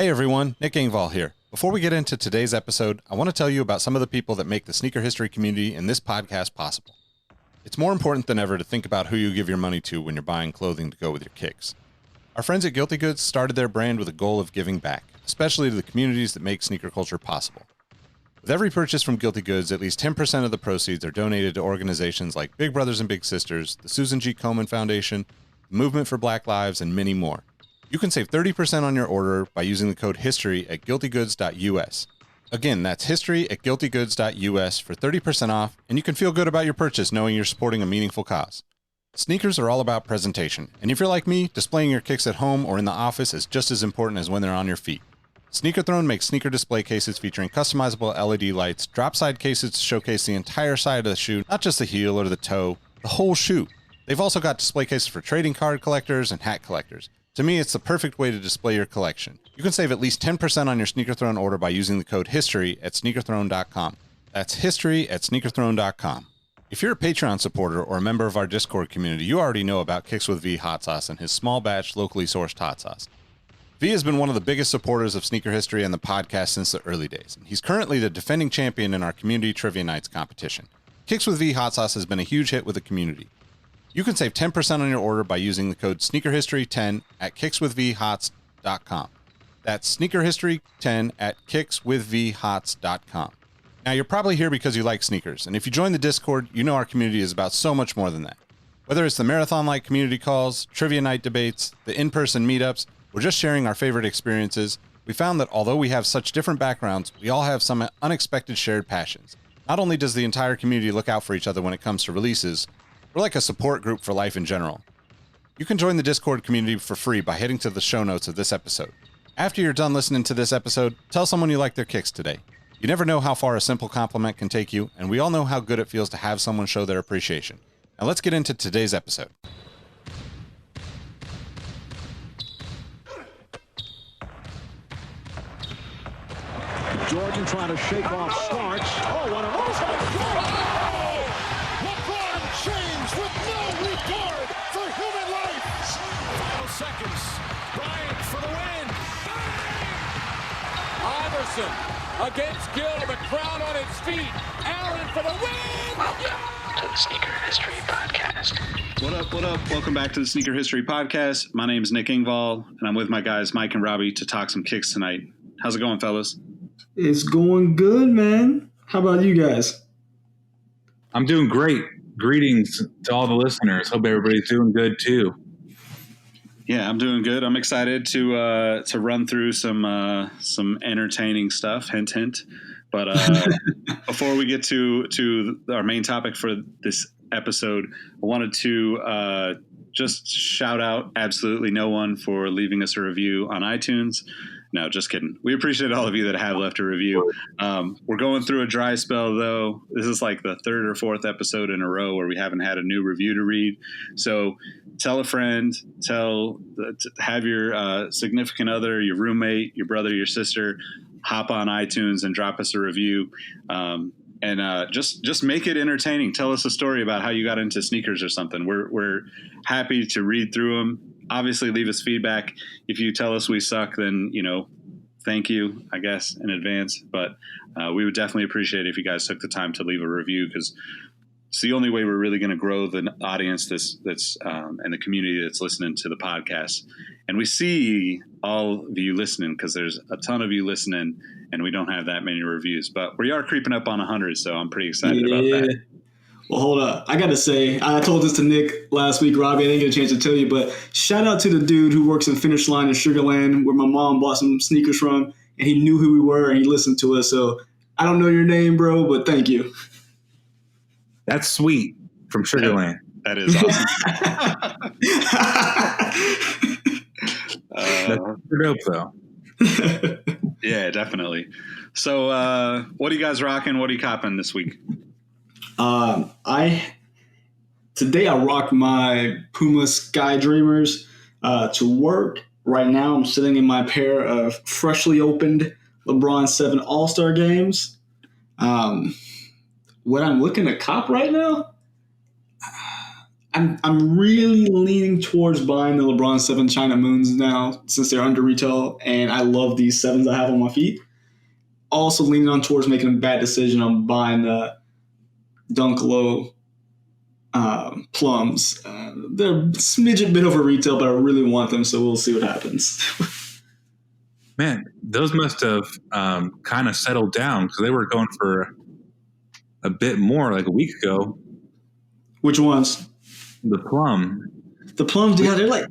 Hey everyone, Nick Engvall here. Before we get into today's episode, I want to tell you about some of the people that make the sneaker history community and this podcast possible. It's more important than ever to think about who you give your money to when you're buying clothing to go with your kicks. Our friends at Guilty Goods started their brand with a goal of giving back, especially to the communities that make sneaker culture possible. With every purchase from Guilty Goods, at least 10% of the proceeds are donated to organizations like Big Brothers and Big Sisters, the Susan G. Komen Foundation, the Movement for Black Lives, and many more. You can save 30% on your order by using the code HISTORY at guiltygoods.us. Again, that's history at guiltygoods.us for 30% off, and you can feel good about your purchase knowing you're supporting a meaningful cause. Sneakers are all about presentation, and if you're like me, displaying your kicks at home or in the office is just as important as when they're on your feet. Sneaker Throne makes sneaker display cases featuring customizable LED lights, drop-side cases to showcase the entire side of the shoe, not just the heel or the toe, the whole shoe. They've also got display cases for trading card collectors and hat collectors. To me, it's the perfect way to display your collection. You can save at least 10% on your Sneaker Throne order by using the code HISTORY at sneakerthrone.com. That's history at sneakerthrone.com. If you're a Patreon supporter or a member of our Discord community, you already know about Kicks with V hot sauce and his small batch, locally sourced hot sauce. V has been one of the biggest supporters of sneaker history and the podcast since the early days. He's currently the defending champion in our community trivia nights competition. Kicks with V hot sauce has been a huge hit with the community. You can save 10% on your order by using the code SneakerHistory10 at kickswithvhots.com. That's SneakerHistory10 at kickswithvhots.com. Now, you're probably here because you like sneakers, and if you join the Discord, you know our community is about so much more than that. Whether it's the marathon-like community calls, trivia night debates, the in-person meetups, or just sharing our favorite experiences, we found that although we have such different backgrounds, we all have some unexpected shared passions. Not only does the entire community look out for each other when it comes to releases, we're like a support group for life in general. You can join the Discord community for free by heading to the show notes of this episode. After you're done listening to this episode, tell someone you like their kicks today. You never know how far a simple compliment can take you, and we all know how good it feels to have someone show their appreciation. Now let's get into today's episode. Jordan trying to shake off Starks. Oh, what a move! With no regard for human life. Final seconds. Bryant for the win. Iverson against Gill. The crowd on its feet. Allen for the win. Welcome to the Sneaker History Podcast. What up, what up? Welcome back to the Sneaker History Podcast. My name is Nick Engvall, and I'm with my guys Mike and Robbie to talk some kicks tonight. How's it going, fellas? It's going good, man. How about you guys? I'm doing great. Greetings to all the listeners. Hope everybody's doing good too. Yeah, I'm doing good. I'm excited to run through some entertaining stuff. Hint, hint. But before we get to our main topic for this episode, I wanted to just shout out absolutely no one for leaving us a review on iTunes. No, just kidding. We appreciate all of you that have left a review. We're going through a dry spell, though. This is like the third or fourth episode in a row where we haven't had a new review to read. So tell a friend, have your significant other, your roommate, your brother, your sister, hop on iTunes and drop us a review. And just make it entertaining. Tell us a story about how you got into sneakers or something. We're happy to read through them. Obviously, leave us feedback. If you tell us we suck, then, thank you, I guess, in advance. But we would definitely appreciate it if you guys took the time to leave a review, because it's the only way we're really going to grow the audience that's and the community that's listening to the podcast. And we see all of you listening, because there's a ton of you listening, and we don't have that many reviews. But we are creeping up on 100, so I'm pretty excited about that. Well, hold up. I got to say, I told this to Nick last week, Robbie. I didn't get a chance to tell you, but shout out to the dude who works in Finish Line in Sugar Land, where my mom bought some sneakers from, and he knew who we were, and he listened to us. So I don't know your name, bro, but thank you. That's sweet from Sugar Land. That is awesome. That's dope, though. Yeah, definitely. So what are you guys rocking? What are you copping this week? Today I rocked my Puma Sky Dreamers to work. Right now I'm sitting in my pair of freshly opened LeBron 7 All-Star games. What I'm looking to cop right now, I'm really leaning towards buying the LeBron 7 China Moons now since they're under retail, and I love these 7s I have on my feet. Also leaning on towards making a bad decision on buying the Dunk Low plums. They're a smidget bit over retail, but I really want them, so we'll see what happens. Man, those must have kind of settled down because they were going for a bit more like a week ago. Which ones? The plum. The plums, yeah, they're like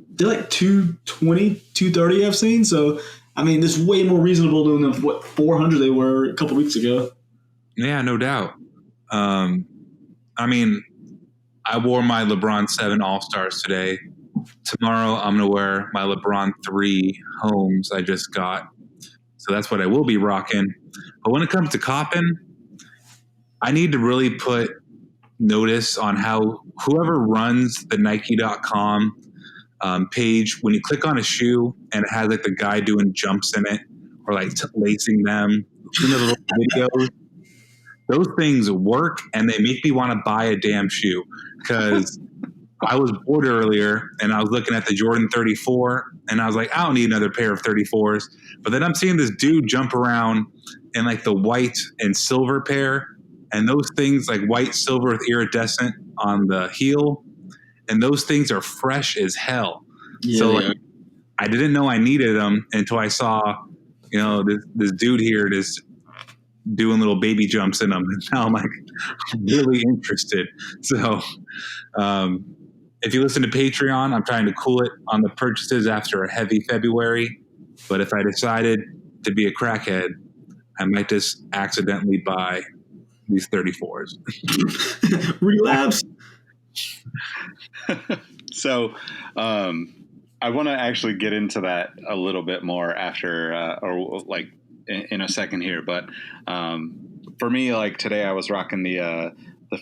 220, 230 I've seen. So I mean, this is way more reasonable than the 400 they were a couple weeks ago. Yeah, no doubt. I mean, I wore my LeBron 7 All-Stars today. Tomorrow, I'm going to wear my LeBron 3 Homes I just got. So that's what I will be rocking. But when it comes to Coppin, I need to really put notice on how whoever runs the Nike.com page, when you click on a shoe and it has like the guy doing jumps in it or like lacing them, the little videos, those things work and they make me want to buy a damn shoe because I was bored earlier and I was looking at the Jordan 34 and I was like, I don't need another pair of 34s. But then I'm seeing this dude jump around in like the white and silver pair, and those things like white, silver with iridescent on the heel, and those things are fresh as hell. Yeah, so like, I didn't know I needed them until I saw, this dude here just doing little baby jumps in them. And now I'm like really interested. So if you listen to Patreon, I'm trying to cool it on the purchases after a heavy February. But if I decided to be a crackhead, I might just accidentally buy these 34s. Relapse. So I want to actually get into that a little bit more after or like in a second here. But for me, like today I was rocking the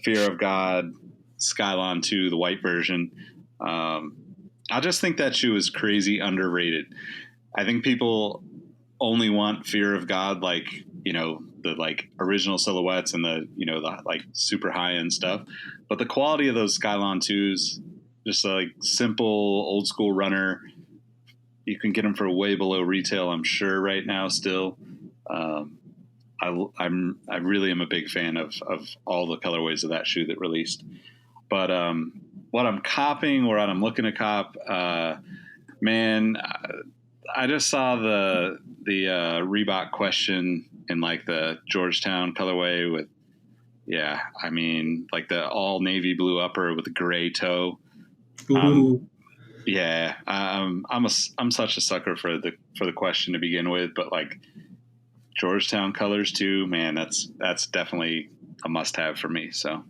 Fear of God Skylon 2, the white version. I just think that shoe is crazy underrated. I think people only want Fear of God, like, the like original silhouettes and the like super high end stuff. But the quality of those Skylon 2s, just like simple old school runner, you can get them for way below retail, I'm sure, right now still. I really am a big fan of all the colorways of that shoe that released. But what I'm copping or what I'm looking to cop, man, I just saw the Reebok Question in like the Georgetown colorway with, like the all navy blue upper with the gray toe. I'm such a sucker for the Question to begin with, but like Georgetown colors too, man, that's definitely a must have for me. So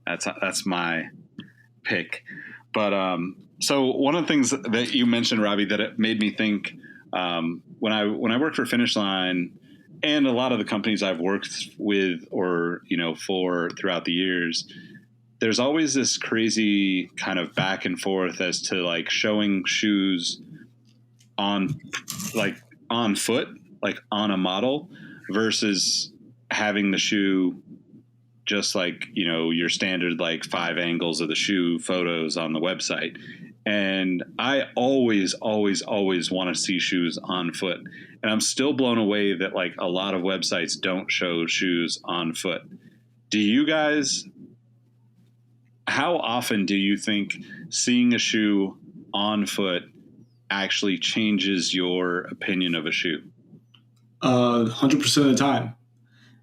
that's my pick. But so one of the things that you mentioned, Robbie, that it made me think when I worked for Finish Line and a lot of the companies I've worked with or for throughout the years, there's always this crazy kind of back and forth as to like showing shoes on foot, like on a model, versus having the shoe just like, your standard like 5 angles of the shoe photos on the website. And I always want to see shoes on foot. And I'm still blown away that like a lot of websites don't show shoes on foot. Do you guys, how often do you think seeing a shoe on foot actually changes your opinion of a shoe? 100% of the time.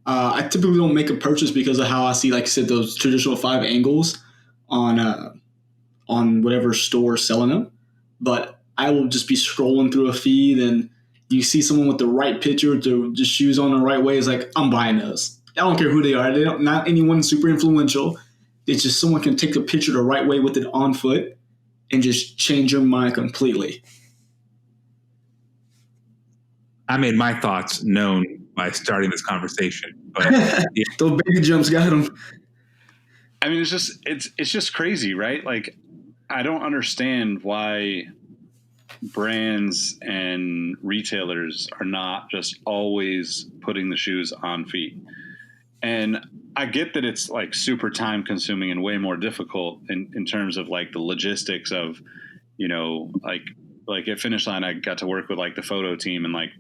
I typically don't make a purchase because of how I see, like I said, those traditional 5 angles on whatever store selling them. But I will just be scrolling through a feed and you see someone with the right picture with the shoes on the right way. It's like, I'm buying those. I don't care who they are. Not anyone super influential. It's just someone can take a picture the right way with it on foot and just change your mind completely. I made my thoughts known by starting this conversation. But yeah. Those baby jumps got them. I mean, it's just crazy, right? Like, I don't understand why brands and retailers are not just always putting the shoes on feet. And I get that it's like super time consuming and way more difficult in terms of like the logistics of, you know, like at Finish Line, I got to work with like the photo team and like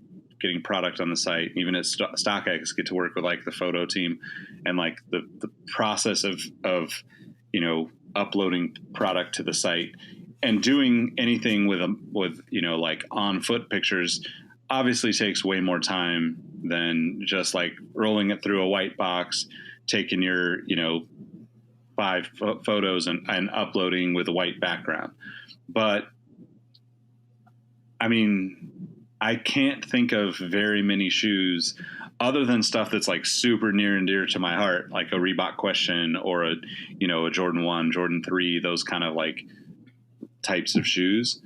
getting product on the site. Even at StockX, get to work with like the photo team and like the process of, you know, uploading product to the site and doing anything with, you know, like on foot pictures obviously takes way more time than just like rolling it through a white box, taking your, you know, 5 photos and uploading with a white background. But I mean, I can't think of very many shoes other than stuff that's like super near and dear to my heart, like a Reebok Question or a, you know, a Jordan 1, Jordan 3, those kind of like types of shoes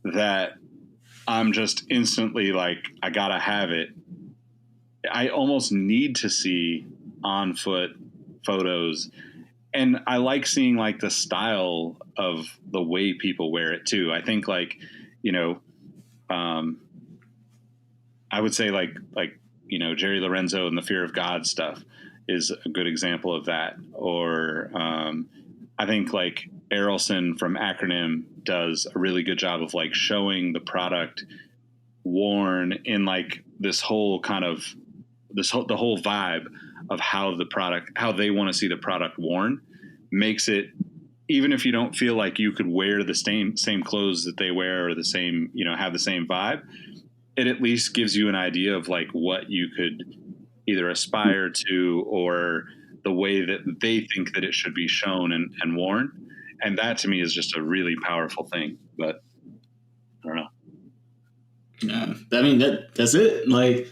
that I'm just instantly like, I gotta have it. I almost need to see on foot photos, and I like seeing like the style of the way people wear it too. I think like, you know, I would say like, you know, Jerry Lorenzo and the Fear of God stuff is a good example of that. Or I think like Errolson from Acronym does a really good job of like showing the product worn in like this whole kind of the whole vibe of how they want to see the product worn, makes it, even if you don't feel like you could wear the same clothes that they wear or the same, you know, have the same vibe, it at least gives you an idea of like what you could either aspire to or the way that they think that it should be shown and worn. And that to me is just a really powerful thing. But I don't know. Yeah, I mean that's it. Like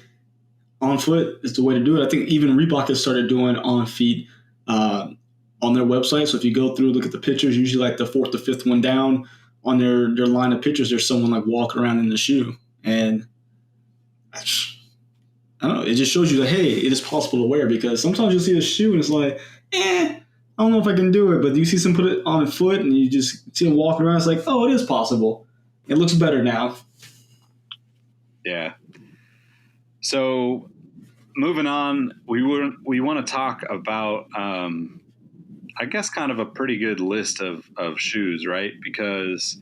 on foot is the way to do it. I think even Reebok has started doing on feet on their website. So if you go through, look at the pictures, usually like the 4th or 5th one down on their line of pictures, there's someone like walking around in the shoe, and I don't know. It just shows you that, hey, it is possible to wear, because sometimes you'll see a shoe and it's like, I don't know if I can do it. But you see someone put it on a foot and you just see them walking around. It's like, oh, it is possible. It looks better now. Yeah. So moving on, we want to talk about, I guess, kind of a pretty good list of shoes, right? Because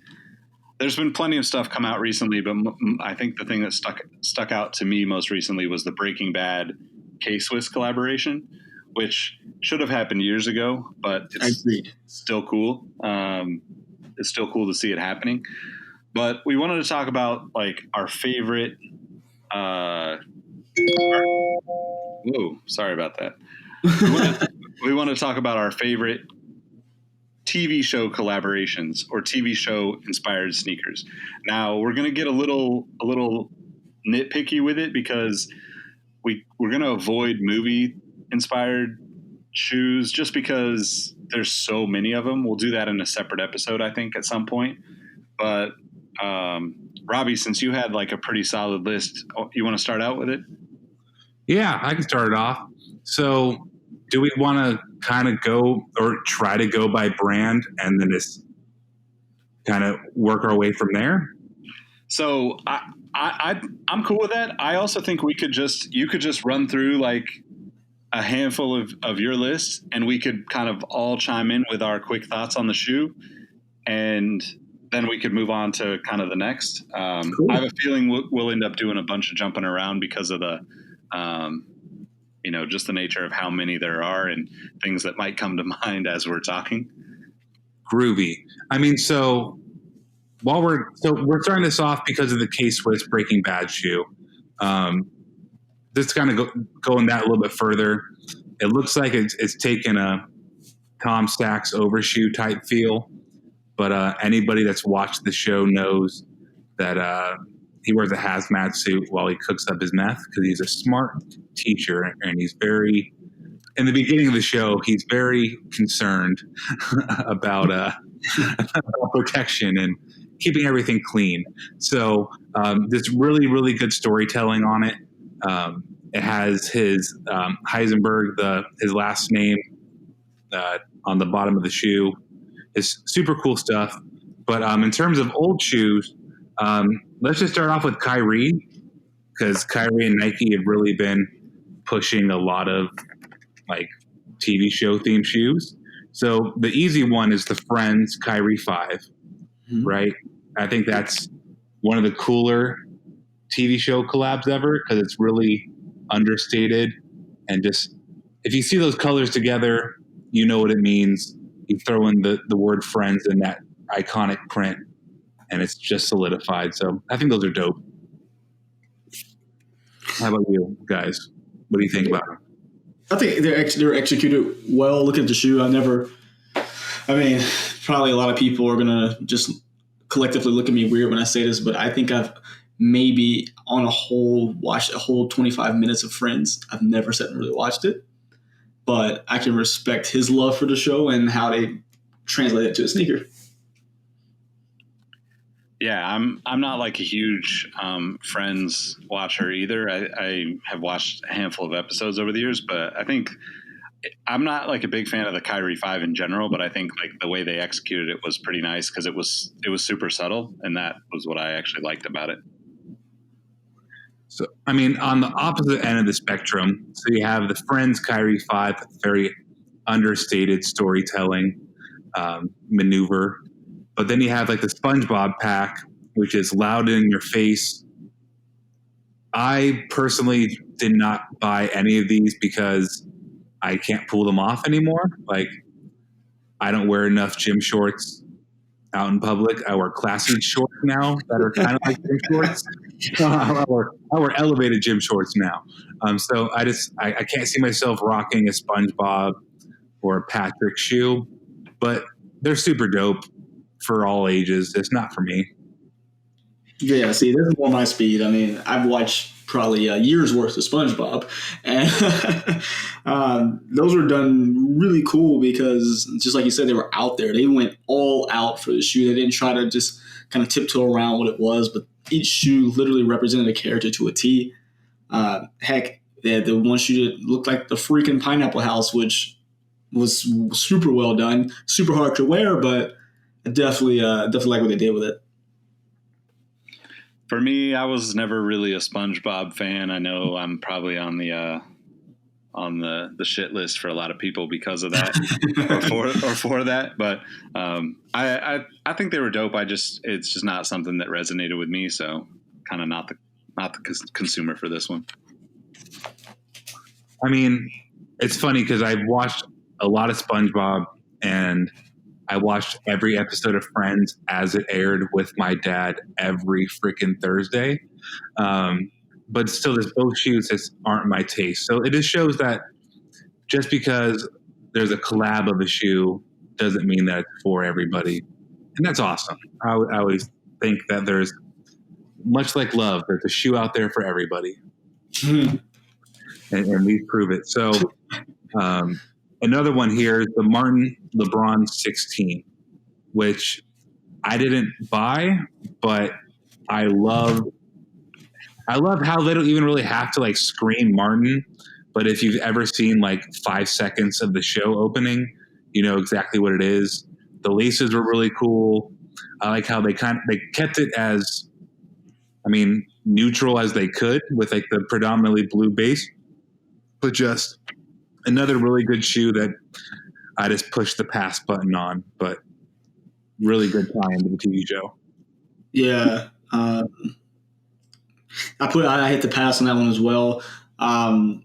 there's been plenty of stuff come out recently, but I think the thing that stuck out to me most recently was the Breaking Bad K-Swiss collaboration, which should have happened years ago, but it's still cool. It's still cool to see it happening. But we wanted to talk about like our favorite. Whoa, sorry about that. We want to talk about our favorite TV show collaborations or TV show inspired sneakers. Now we're going to get a little nitpicky with it because we're going to avoid movie inspired shoes just because there's so many of them. We'll do that in a separate episode, I think, at some point. But Robbie, since you had like a pretty solid list, you want to start out with it? Yeah, I can start it off. So do we want to kind of go or try to go by brand and then just kind of work our way from there? So I'm cool with that. I also think you could just run through like a handful of your list, and we could kind of all chime in with our quick thoughts on the shoe, and then we could move on to kind of the next. Cool. I have a feeling we'll end up doing a bunch of jumping around because of the, just the nature of how many there are and things that might come to mind as we're talking. Groovy. I mean, so we're starting this off because of the K-Swiss Breaking Bad shoe. This kind of going that a little bit further. It looks like it's taken a Tom Sachs overshoe type feel. But anybody that's watched the show knows that he wears a hazmat suit while he cooks up his meth because he's a smart teacher, and he's very – in the beginning of the show, he's very concerned about protection and keeping everything clean. So there's really, really good storytelling on it. It has his Heisenberg, his last name on the bottom of the shoe. It's super cool stuff. But in terms of old shoes, let's just start off with Kyrie, because Kyrie and Nike have really been pushing a lot of like TV show themed shoes. So the easy one is the Friends Kyrie 5, right? I think that's one of the cooler TV show collabs ever because it's really understated and just if you see those colors together, you know what it means. You throw in the word Friends in that iconic print, and it's just solidified. So I think those are dope. How about you guys? What do you think about them? I think they're executed well. Look at the shoe. Probably a lot of people are gonna just collectively look at me weird when I say this, but I think I've maybe on a whole watched a whole 25 minutes of Friends. I've never sat and really watched it, but I can respect his love for the show and how they translate it to a sneaker. Yeah, I'm not like a huge Friends watcher either. I have watched a handful of episodes over the years, but I think I'm not like a big fan of the Kyrie 5 in general, but I think like the way they executed it was pretty nice because it was super subtle, and that was what I actually liked about it. So, I mean, on the opposite end of the spectrum, so you have the Friends Kyrie 5, very understated storytelling maneuver. But then you have like the SpongeBob pack, which is loud in your face. I personally did not buy any of these because I can't pull them off anymore. Like, I don't wear enough gym shorts out in public. I wear classy shorts now that are kind of like gym shorts. I wear elevated gym shorts now. So I can't see myself rocking a SpongeBob or a Patrick shoe, but they're super dope for all ages. It's not for me. Yeah, see, this is more my speed. I mean, I've watched probably a year's worth of SpongeBob, and those were done really cool because, just like you said, they were out there. They went all out for the shoe. They didn't try to just kind of tiptoe around what it was, but each shoe literally represented a character to a T. Heck, they had the one shoe that looked like the freaking Pineapple House, which was super well done, super hard to wear, but I definitely like what they did with it. For me, I was never really a SpongeBob fan. I know I'm probably on the shit list for a lot of people because of that or for that. But I think they were dope. It's just not something that resonated with me. So kind of not the consumer for this one. I mean, it's funny because I've watched a lot of SpongeBob and I watched every episode of Friends as it aired with my dad every freaking Thursday. But still, both shoes just aren't my taste. So it just shows that just because there's a collab of a shoe doesn't mean that it's for everybody. And that's awesome. I always think that there's, much like love, there's a shoe out there for everybody. And we prove it. So another one here is the Martin LeBron 16, which I didn't buy, but I love how they don't even really have to like scream Martin. But if you've ever seen like 5 seconds of the show opening, you know exactly what it is. The laces were really cool. I like how they kept it as, neutral as they could with like the predominantly blue base, but just another really good shoe that I just pushed the pass button on, but really good tie into the TV show. Yeah. I hit the pass on that one as well. I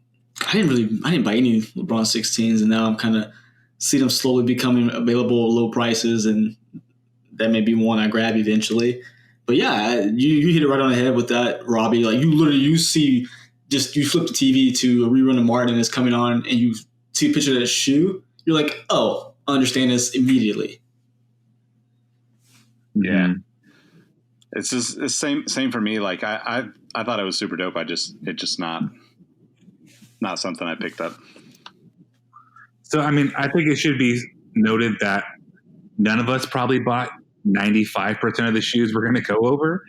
didn't buy any LeBron 16s, and now I'm kind of see them slowly becoming available at low prices, and that may be one I grab eventually. But yeah, you hit it right on the head with that, Robbie. Like you flip the TV to a rerun of Martin and it's coming on, and you see a picture of that shoe. You're like, oh, I understand this immediately. Yeah. It's just the same for me. Like I thought it was super dope. It's just not something I picked up. So, I think it should be noted that none of us probably bought 95% of the shoes we're going to go over.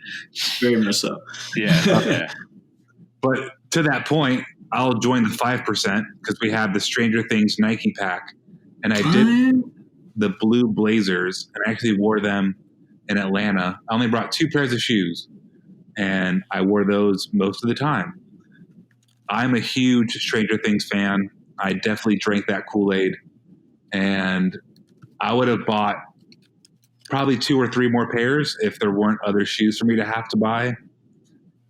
Very much so. Yeah. Yeah. But to that point, I'll join the 5% because we have the Stranger Things Nike pack. And I did the blue Blazers and I actually wore them in Atlanta. I only brought 2 pairs of shoes and I wore those most of the time. I'm a huge Stranger Things fan. I definitely drank that Kool-Aid, and I would have bought probably 2 or 3 more pairs if there weren't other shoes for me to have to buy.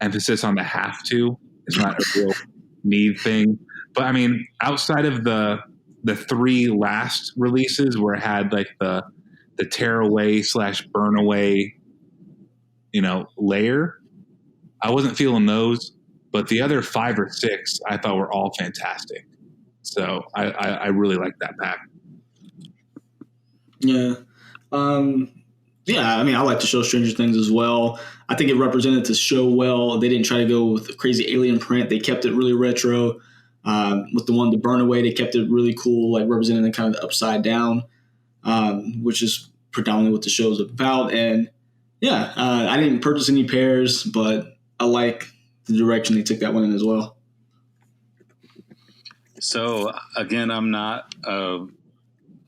Emphasis on the have to. It's not a real need thing. But I mean, outside of the 3 last releases where it had like the tear away / burn away, layer, I wasn't feeling those. But the other 5 or 6 I thought were all fantastic. So I really like that pack. Yeah. Yeah, I mean, I like the show Stranger Things as well. I think it represented the show well. They didn't try to go with a crazy alien print. They kept it really retro. With the burn away, they kept it really cool, like representing the kind of the upside down, which is predominantly what the show is about. And yeah, I didn't purchase any pairs, but I like the direction they took that one in as well. So again, I'm not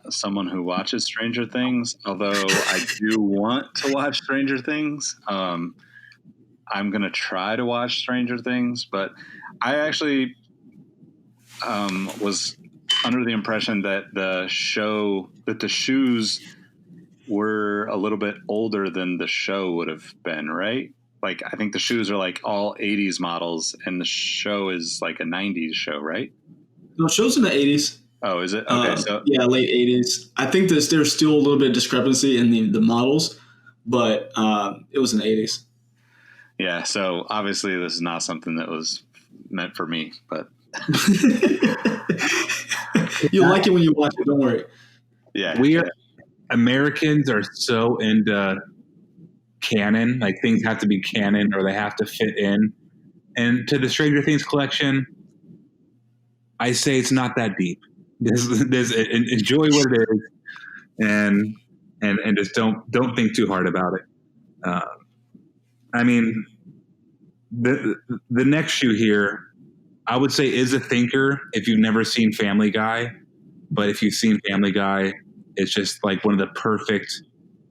someone who watches Stranger Things, although I do want to watch Stranger Things. I'm going to try to watch Stranger Things, but I actually was under the impression that the shoes were a little bit older than the show would have been, right? Like, I think the shoes are like all 80s models and the show is like a 90s show, right? No, show's in the 80s. Oh, is it? Okay, yeah, late 80s. I think there's still a little bit of discrepancy in the models, but it was in the 80s. Yeah, so obviously this is not something that was meant for me, but you'll like it when you watch it. Don't worry. Yeah, Americans are so into canon, like things have to be canon or they have to fit in. And to the Stranger Things collection, I say it's not that deep. Enjoy what it is, and just don't think too hard about it. I mean, the next shoe here, I would say, is a thinker if you've never seen Family Guy. But if you've seen Family Guy, it's just like one of the perfect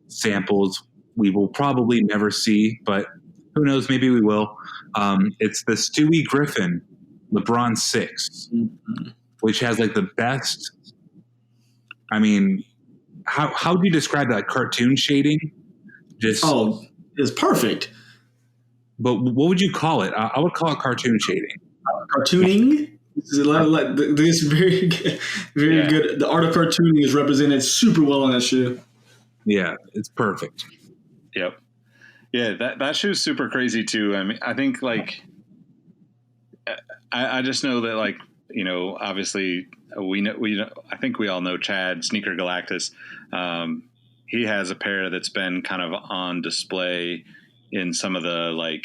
samples we will probably never see, but who knows? Maybe we will. It's the Stewie Griffin LeBron 6, which has like the best. I mean, how do you describe that? Cartoon shading? It's perfect. But what would you call it? I would call it cartoon shading. Cartooning? This is very good. Very good. The art of cartooning is represented super well on that shoe. Yeah, it's perfect. Yep. Yeah, that shoe's super crazy too. I mean, I think like I just know that, like, obviously we know, I think we all know Chad Sneaker Galactus. He has a pair that's been kind of on display in some of the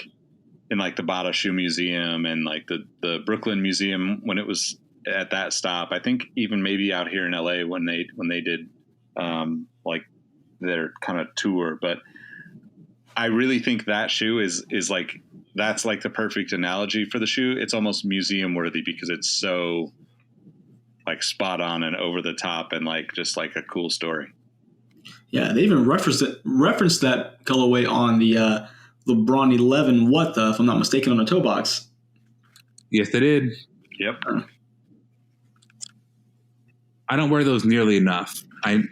the Bata Shoe Museum and like the Brooklyn Museum when it was at that stop. I think even maybe out here in LA when they did like their kind of tour. But I really think that shoe is like, that's like the perfect analogy for the shoe. It's almost museum worthy because it's so like spot on and over the top and like just like a cool story. Yeah, they even referenced that colorway on the LeBron 11 if I'm not mistaken, on the toe box. Yes, they did. Yep. I don't wear those nearly enough. I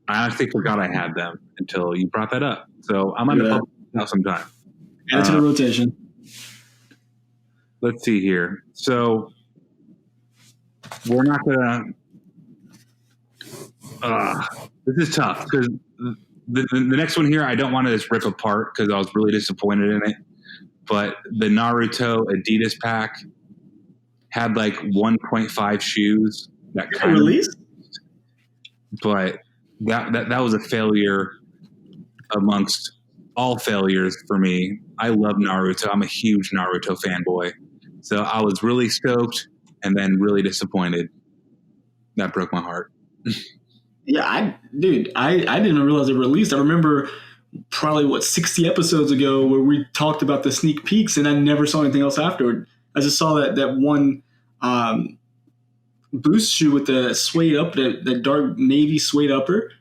honestly forgot I had them until you brought that up. So I'm going to publish now sometime. Add it to the rotation. Let's see here. So we're not going to this is tough because the next one here I don't want to just rip apart because I was really disappointed in it. But the Naruto Adidas pack had like 1.5 shoes that kind of released. But that was a failure amongst all failures for me. I love Naruto. I'm a huge Naruto fanboy. So I was really stoked and then really disappointed. That broke my heart. Yeah, I didn't realize it released. I remember probably 60 episodes ago where we talked about the sneak peeks and I never saw anything else afterward. I just saw that one boost shoe with the suede up, that dark navy suede upper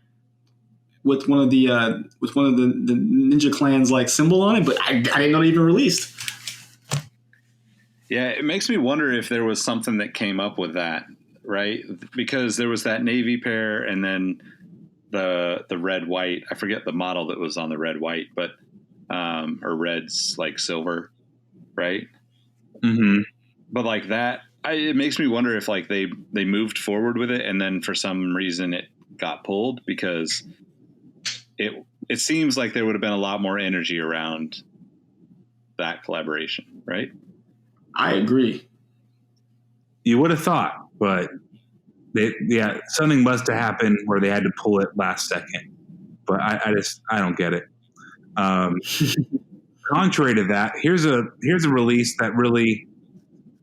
with one of the Ninja Clan's like symbol on it, but I didn't know it even released. Yeah, it makes me wonder if there was something that came up with that right? Because there was that navy pair and then the red white. I forget the model that was on the red white, but or red's like silver, right? Mm-hmm. But like that, it makes me wonder if like they moved forward with it and then for some reason it got pulled, because it seems like there would have been a lot more energy around that collaboration, right? I agree. You would have thought, but something must have happened where they had to pull it last second. But I don't get it. Contrary to that, here's a release that really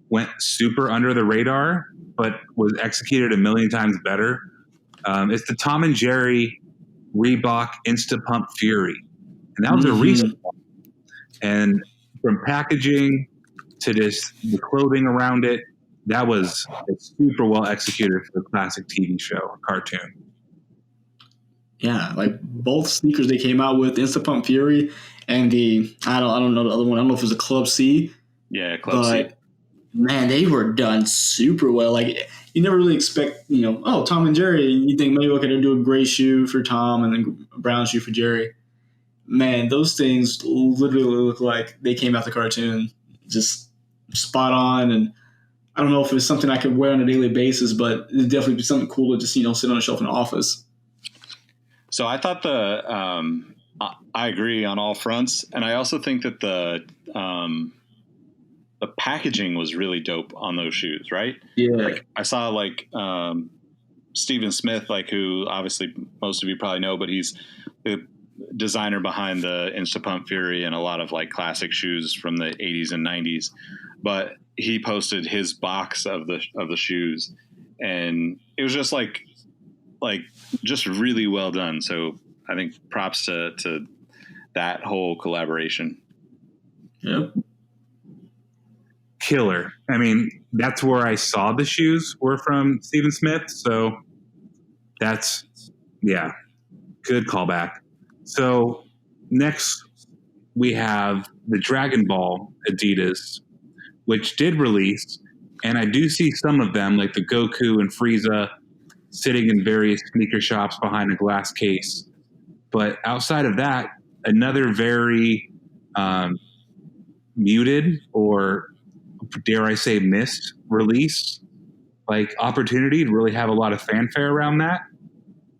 went super under the radar, but was executed a million times better. It's the Tom and Jerry Reebok Insta Pump Fury, and that was a recent one. And from packaging to the clothing around it, that was super well executed for the classic TV show or cartoon. Yeah, like both sneakers they came out with, Insta Pump Fury and I don't know the other one. I don't know if it was a Club C. Yeah, Club C. Man, they were done super well. Like, you never really expect, Tom and Jerry. You think maybe, okay, they'll do a gray shoe for Tom and then a brown shoe for Jerry. Man, those things literally look like they came out the cartoon, just spot on. And I don't know if it's something I could wear on a daily basis, but it'd definitely be something cool to just, sit on a shelf in the office. So I thought I agree on all fronts. And I also think that the packaging was really dope on those shoes, right? Yeah. Like I saw Stephen Smith, like who obviously most of you probably know, but he's the designer behind the Insta Pump Fury and a lot of like classic shoes from the 80s and 90s. But he posted his box of the shoes, and it was just like just really well done. So I think props to that whole collaboration. Yep. Killer. I mean, that's where I saw the shoes were from Stephen Smith. So that's, good callback. So next we have the Dragon Ball Adidas, which did release. And I do see some of them, like the Goku and Frieza, sitting in various sneaker shops behind a glass case. But outside of that, another very muted, or dare I say missed, release, like opportunity to really have a lot of fanfare around that.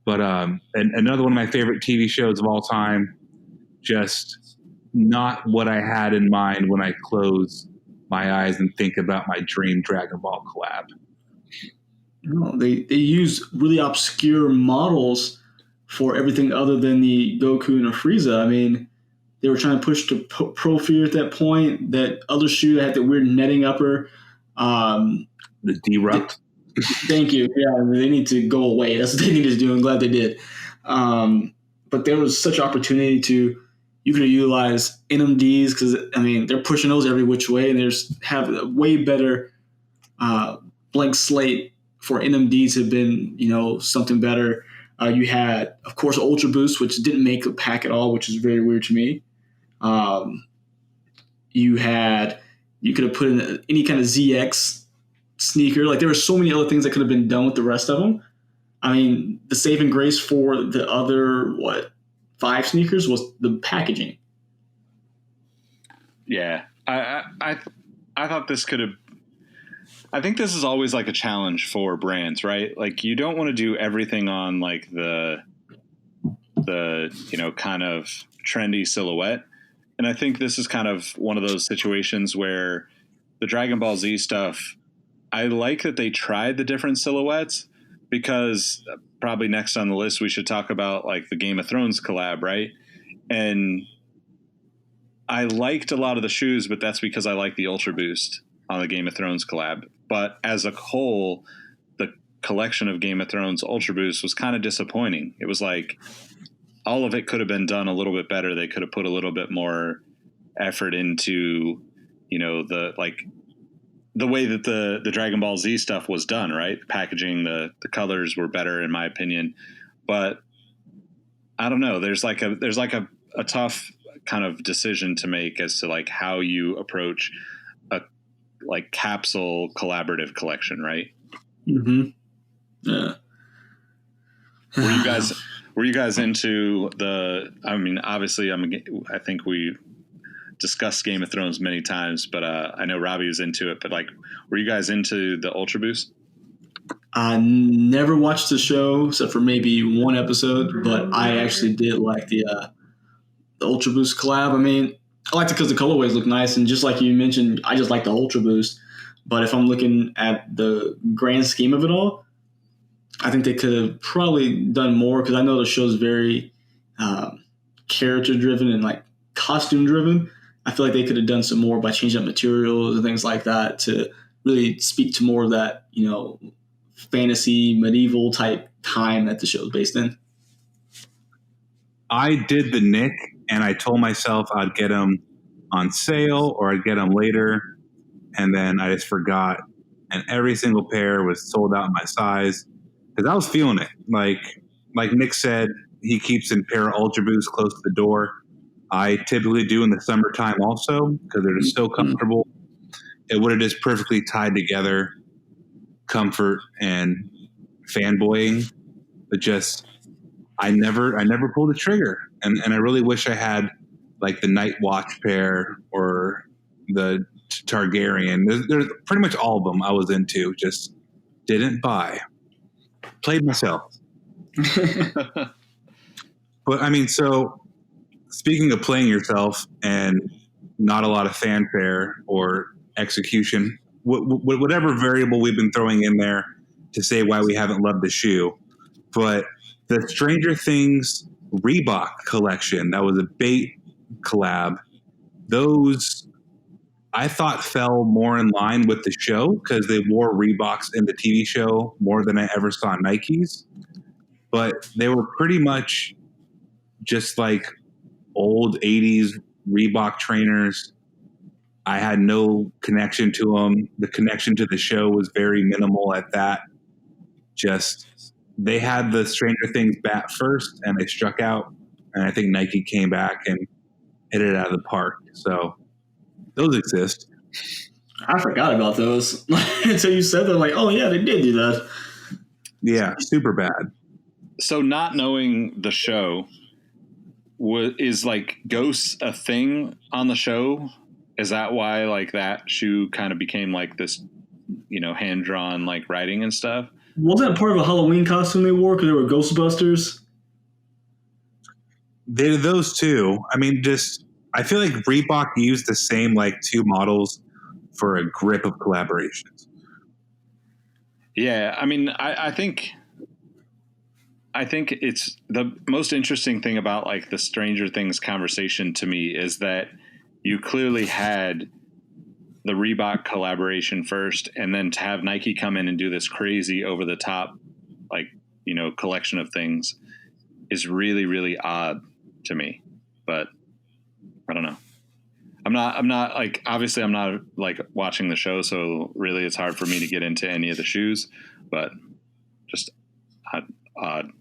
But and another one of my favorite TV shows of all time, just not what I had in mind when I close my eyes and think about my dream Dragon Ball collab. No, they use really obscure models for everything other than the Goku and the Frieza. I mean, they were trying to push the Pro Fear at that point. That other shoe that had the weird netting upper. The D-Rupt. Thank you. Yeah, they need to go away. That's what they needed to do. I'm glad they did. But there was such opportunity you could utilize NMDs, because, I mean, they're pushing those every which way, and have a way better blank slate for NMDs have been, something better. You had, of course, Ultra Boost, which didn't make a pack at all, which is very weird to me. You could have put in any kind of ZX sneaker. Like, there were so many other things that could have been done with the rest of them. I mean, the saving grace for the other, 5 sneakers was the packaging. Yeah. I thought this could have, I think this is always like a challenge for brands, right? Like, you don't want to do everything on like the kind of trendy silhouette. And I think this is kind of one of those situations where the Dragon Ball Z stuff, I like that they tried the different silhouettes, because probably next on the list we should talk about like the Game of Thrones collab, right? And I liked a lot of the shoes, but that's because I like the Ultra Boost on the Game of Thrones collab. But as a whole, the collection of Game of Thrones Ultra Boost was kind of disappointing. It was like all of it could have been done a little bit better. They could have put a little bit more effort into, the way that the Dragon Ball Z stuff was done, right? The packaging, the colors were better in my opinion, but I don't know. There's like a tough kind of decision to make as to like how you approach a like capsule collaborative collection, right? Mm-hmm. Yeah. Were you guys into the? I mean, obviously, I think we discussed Game of Thrones many times, but I know Robbie was into it. But like, were you guys into the Ultra Boost? I never watched the show except for maybe one episode, but I actually did like the Ultra Boost collab. I mean, I liked it because the colorways look nice, and just like you mentioned, I just like the Ultra Boost. But if I'm looking at the grand scheme of it all, I think they could have probably done more because I know the show's very character driven and like costume driven. I feel like they could have done some more by changing up materials and things like that to really speak to more of that, fantasy medieval type time that the show's based in. I did the Nick, and I told myself I'd get them on sale or I'd get them later, and then I just forgot. And every single pair was sold out in my size because I was feeling it. Like Nick said, he keeps a pair of Ultra Boosts close to the door. I typically do in the summertime also because they're just so comfortable. It would have just perfectly tied together comfort and fanboying, but just I never pulled the trigger, and I really wish I had like the Night Watch pair or the Targaryen. There's pretty much all of them I was into, just didn't buy. Played myself. But I mean, so speaking of playing yourself and not a lot of fanfare or execution, whatever variable we've been throwing in there to say why we haven't loved the shoe, but the Stranger Things Reebok collection, that was a bait collab, those I thought fell more in line with the show because they wore Reeboks in the TV show more than I ever saw Nikes. But they were pretty much just like old 80s Reebok trainers. I had no connection to them. The connection to the show was very minimal at that. Just they had the Stranger Things bat first, and they struck out. And I think Nike came back and hit it out of the park. So those exist. I forgot about those until you said that. Like, oh yeah, they did do that. Yeah, super bad. So not knowing the show, is like Ghosts a thing on the show? Is that why like that shoe kind of became like this, hand drawn like writing and stuff? Wasn't it part of a Halloween costume they wore because they were Ghostbusters? They did those too. I mean, I feel like Reebok used the same like two models for a grip of collaborations. Yeah, I mean, I think it's the most interesting thing about like the Stranger Things conversation to me is that you clearly had the Reebok collaboration first, and then to have Nike come in and do this crazy over the top, like, collection of things is really, really odd to me, but I don't know. I'm not like, obviously I'm not like watching the show. So really it's hard for me to get into any of the shoes, but just odd.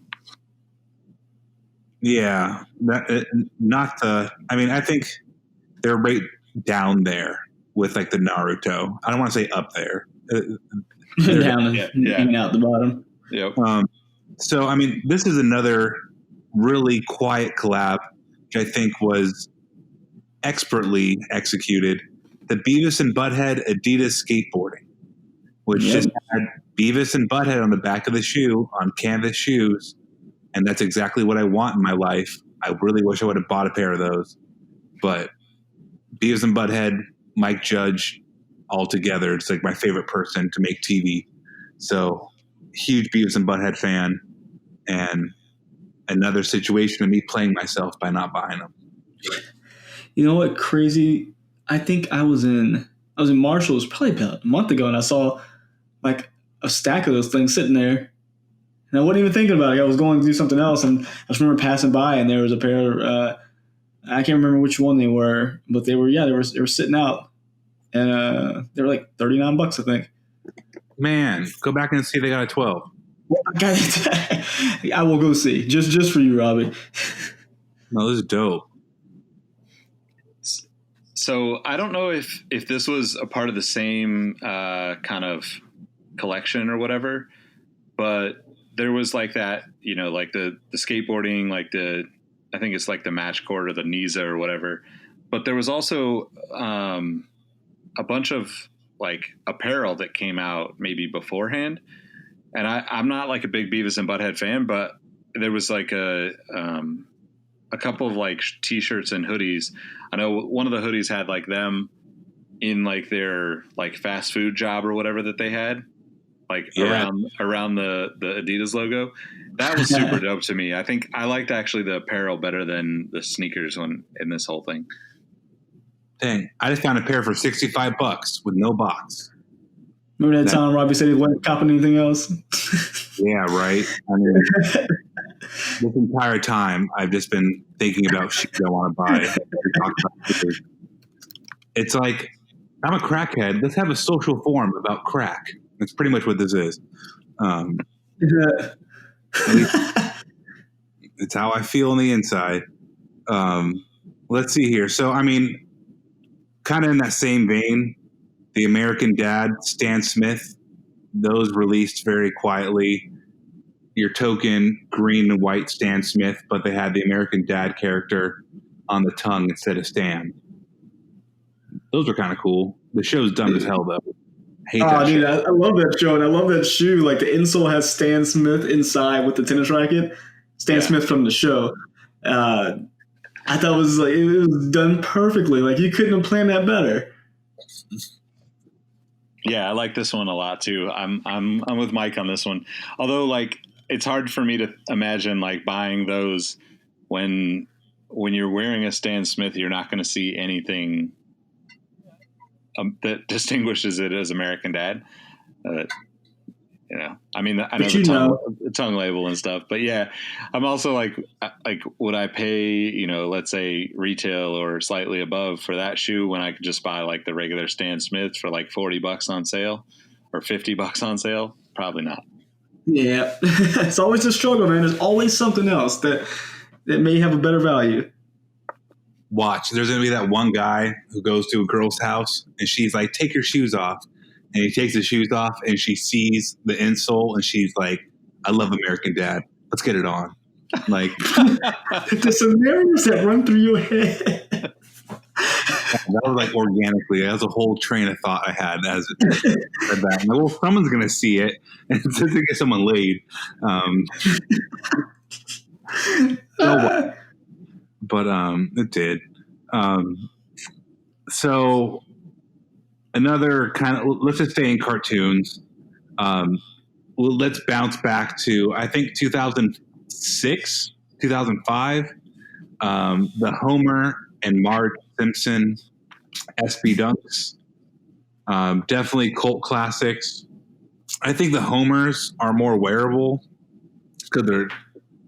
Yeah. I think they're right down there with like the Naruto. I don't want to say up there. Down and hanging out the bottom. Yep. So, I mean, this is another really quiet collab, which I think was expertly executed. The Beavis and Butthead Adidas skateboarding, which just had Beavis and Butthead on the back of the shoe on canvas shoes. And that's exactly what I want in my life. I really wish I would have bought a pair of those. But Beavis and Butthead, Mike Judge, all together, it's like my favorite person to make TV. So, huge Beavis and Butthead fan. And another situation of me playing myself by not buying them. You know what? Crazy. I think I was in Marshall's probably about a month ago, and I saw like a stack of those things sitting there, and I wasn't even thinking about it. I was going to do something else, and I just remember passing by, and there was a pair. I can't remember which one they were, but they were sitting out, and they were like $39, I think. Man, go back and see they got a 12. Well, I will go see just for you, Robbie. No, this is dope. So I don't know if this was a part of the same kind of collection or whatever, but there was like that, like the skateboarding, like I think it's like the match cord or the Niza or whatever. But there was also a bunch of like apparel that came out maybe beforehand. And I'm not like a big Beavis and Butthead fan, but there was like a couple of like t-shirts and hoodies. I know one of the hoodies had like them in like their like fast food job or whatever that they had, like around the Adidas logo. That was super dope to me. I think I liked actually the apparel better than the sneakers in this whole thing. Dang, I just found a pair for $65 with no box. Remember that time Robbie said he wasn't copping anything else? Yeah, right. I mean, this entire time I've just been thinking about shoes I want to buy. It's like, I'm a crackhead. Let's have a social forum about crack. That's pretty much what this is. It's how I feel on the inside. Let's see here. So, I mean, kind of in that same vein, the American Dad, Stan Smith, those released very quietly. Your token green and white Stan Smith, but they had the American Dad character on the tongue instead of Stan. Those are kind of cool. The show's dumb as hell, though. Hate that dude, shit. I love that show, and I love that shoe. Like, the insole has Stan Smith inside with the tennis racket. Stan Smith from the show. I thought it was done perfectly. Like, you couldn't have planned that better. Yeah, I like this one a lot too. I'm with Mike on this one. Although, like, it's hard for me to imagine like buying those when you're wearing a Stan Smith. You're not going to see anything that distinguishes it as American Dad. I mean, I know the tongue label and stuff, but yeah, I'm also like, would I pay, let's say retail or slightly above for that shoe when I could just buy like the regular Stan Smith for like $40 on sale or $50 on sale? Probably not. Yeah. It's always a struggle, man. There's always something else that may have a better value. Watch, there's going to be that one guy who goes to a girl's house and she's like, take your shoes off. And he takes his shoes off and she sees the insole and she's like, I love American Dad. Let's get it on. Like, the scenarios that run through your head. That was like organically. That was a whole train of thought I had as it said that. And, well, someone's going to see it and it's to get someone laid. But it did. So another kind of, let's just stay in cartoons. Let's bounce back to, I think, 2006, 2005. The Homer and Marge Simpson SB Dunks. Definitely cult classics. I think the Homers are more wearable because they're,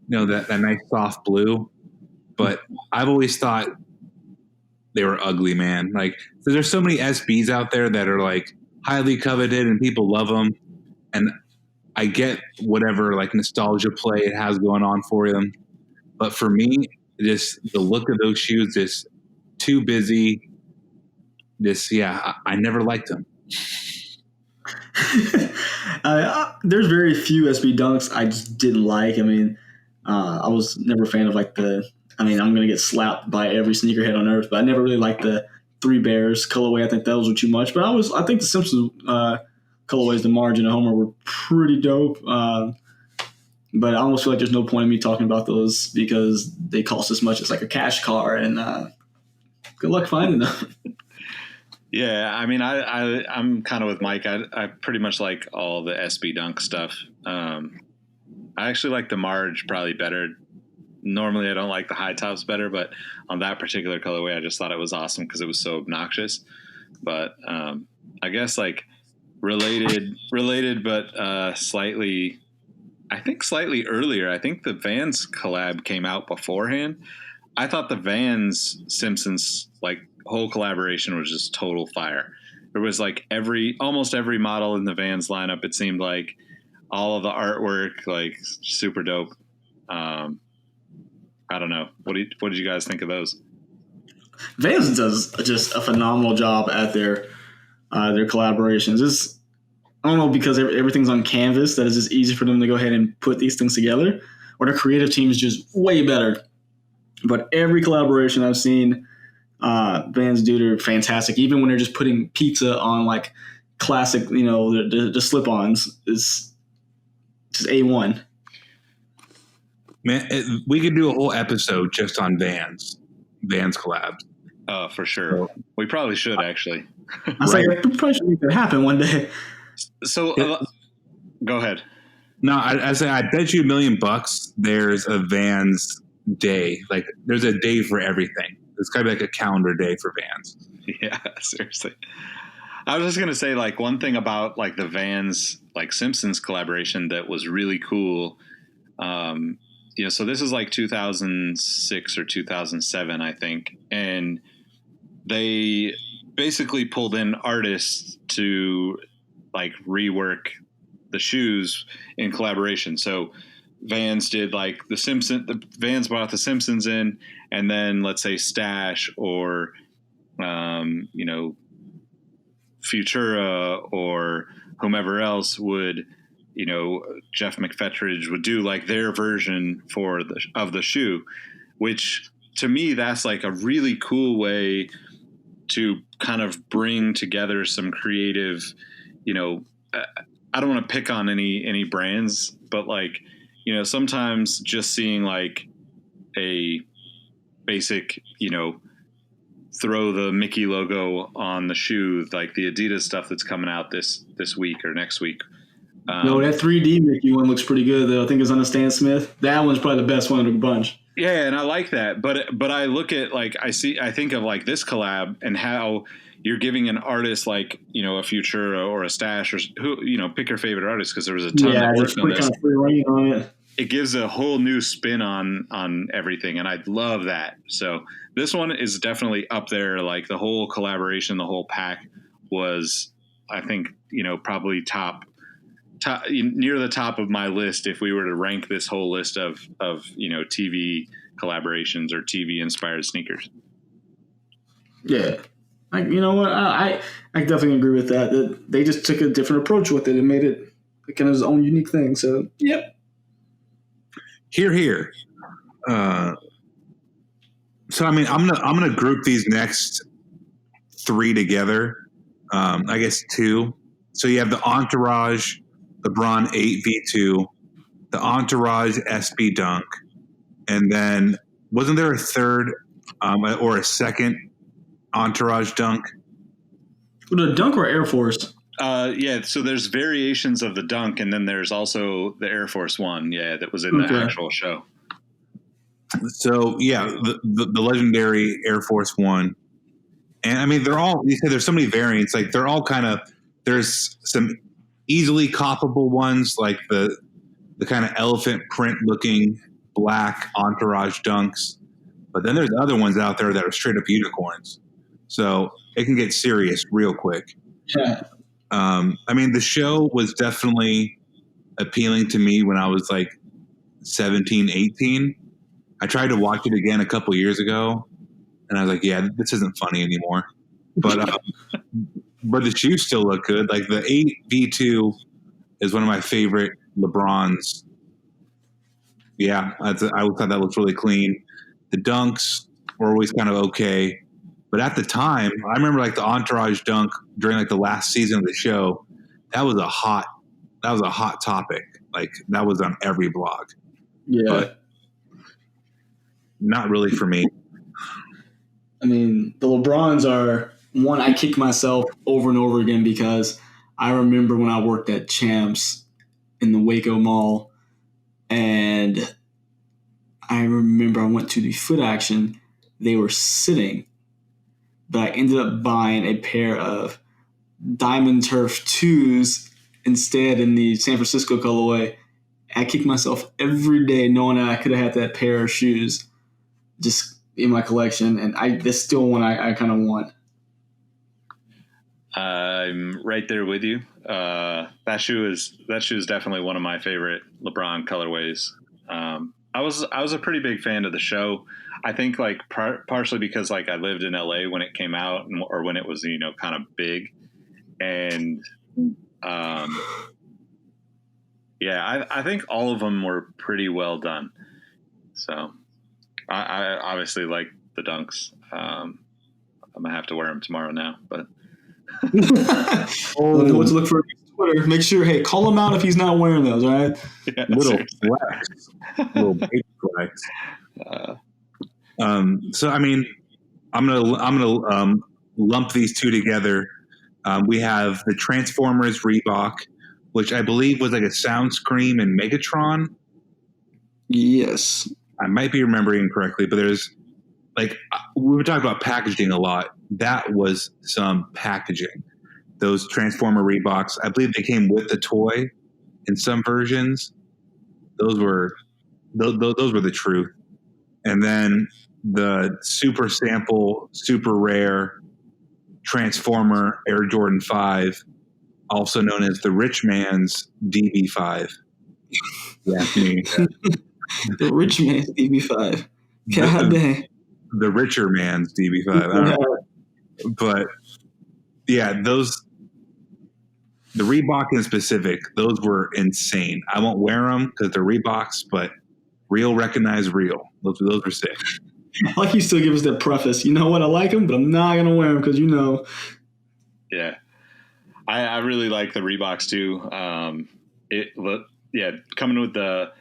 that nice soft blue. But I've always thought they were ugly, man. Like, so there's so many SBs out there that are like highly coveted and people love them. And I get whatever like nostalgia play it has going on for them. But for me, just the look of those shoes is too busy. I never liked them. There's very few SB Dunks I just didn't like. I mean, I was never a fan of like I'm going to get slapped by every sneakerhead on earth, but I never really liked the Three Bears colorway. I think that was too much. But I think the Simpsons colorways, the Marge and the Homer, were pretty dope. But I almost feel like there's no point in me talking about those because they cost as much as like a cash car, and good luck finding them. Yeah, I mean, I'm kind of with Mike. I pretty much like all the SB Dunk stuff. I actually like the Marge probably better. Normally, I don't like the high tops better, but on that particular colorway, I just thought it was awesome because it was so obnoxious. But I guess like related, but slightly earlier. I think the Vans collab came out beforehand. I thought the Vans Simpsons like whole collaboration was just total fire. There was like almost every model in the Vans lineup. It seemed like all of the artwork, like super dope. I don't know. What did you guys think of those? Vans does just a phenomenal job at their collaborations. I don't know, because everything's on canvas, that it's just easy for them to go ahead and put these things together, or the creative team is just way better. But every collaboration I've seen Vans do, they're fantastic. Even when they're just putting pizza on like classic, the slip-ons, is just A1. Man, we could do a whole episode just on Vans collabs. For sure. We probably should, actually. I was like, we probably should make that happen one day. So, go ahead. No, I say I bet you $1 million there's a Vans day. Like, there's a day for everything. It's kind of like a calendar day for Vans. Yeah, seriously. I was just gonna say, like, one thing about like the Vans like Simpsons collaboration that was really cool. So this is like 2006 or 2007, I think, and they basically pulled in artists to like rework the shoes in collaboration. So Vans did like Vans brought the Simpsons in, and then let's say Stash or Futura or whomever else would, Jeff McFetridge would do like their version of the shoe, which to me, that's like a really cool way to kind of bring together some creative, I don't want to pick on any brands, but like, sometimes just seeing like a basic, throw the Mickey logo on the shoe, like the Adidas stuff that's coming out this week or next week. No, that 3D Mickey one looks pretty good, though. I think it's on the Stan Smith. That one's probably the best one of the bunch. Yeah, and I like that. But I look at like I think of like this collab and how you're giving an artist like a Futura or a Stash or who pick your favorite artist, because there was a ton that worked on this. Kind of free reign on it. It gives a whole new spin on everything, and I love that. So this one is definitely up there. Like the whole collaboration, the whole pack was, I think, probably top near the top of my list if we were to rank this whole list of TV collaborations or TV inspired sneakers. Yeah, you know what? I definitely agree with that. That they just took a different approach with it and made it kind of its own unique thing. So yep. Here. So I mean, I'm gonna group these next three together. I guess two. So you have the Entourage LeBron 8 V2, the Entourage SB Dunk, and then wasn't there a third or a second Entourage Dunk? The Dunk or Air Force? Yeah, so there's variations of the Dunk, and then there's also the Air Force One, that was in the actual show. So, yeah, the legendary Air Force One. And, I mean, you said there's so many variants. Like, they're all kind of – there's some easily copyable ones, like the kind of elephant print-looking black Entourage Dunks. But then there's other ones out there that are straight-up unicorns. So it can get serious real quick. Yeah. I mean, the show was definitely appealing to me when I was like 17, 18. I tried to watch it again a couple years ago, and I was like, yeah, this isn't funny anymore. But the shoes still look good. Like the 8 V2 is one of my favorite LeBrons. Yeah, I thought that looked really clean. The Dunks were always kind of okay. But at the time, I remember like the Entourage Dunk during like the last season of the show. That was a hot topic. Like that was on every blog. Yeah, but not really for me. I mean, the LeBrons are one I kick myself over and over again because I remember when I worked at Champs in the Waco Mall, and I remember I went to the Foot Action. They were sitting. But I ended up buying a pair of Diamond Turf 2s instead in the San Francisco colorway. I kick myself every day knowing that I could have had that pair of shoes just in my collection, and that's still one I kind of want. I'm right there with you. That shoe is definitely one of my favorite LeBron colorways. I was a pretty big fan of the show. I think like partially because like I lived in LA when it came out or when it was kind of big, and Yeah, I think all of them were pretty well done. So I obviously like the dunks. I'm gonna have to wear them tomorrow now, but We'll know what to look for on Twitter. Make sure, hey, call him out if he's not wearing those. All right. yeah, Little seriously. flex, little baby flex. So I mean, I'm gonna lump these two together. We have the Transformers Reebok, which I believe was like a sound scream in Megatron. Yes. I might be remembering correctly, but there's like we were talking about packaging a lot. That was some packaging. Those Transformer Reeboks, I believe they came with the toy in some versions. Those were the truth. And then the super sample, super rare Transformer Air Jordan 5, also known as the rich man's DB5. Yeah, me. The rich man's DB5. God dang. The richer man's DB5. I don't know. But yeah, the Reebok in specific, those were insane. I won't wear them because they're Reeboks, but real recognize real. Those were sick. I like you still give us that preface. You know what? I like them, but I'm not going to wear them because Yeah, I really like the Reeboks too. Coming with the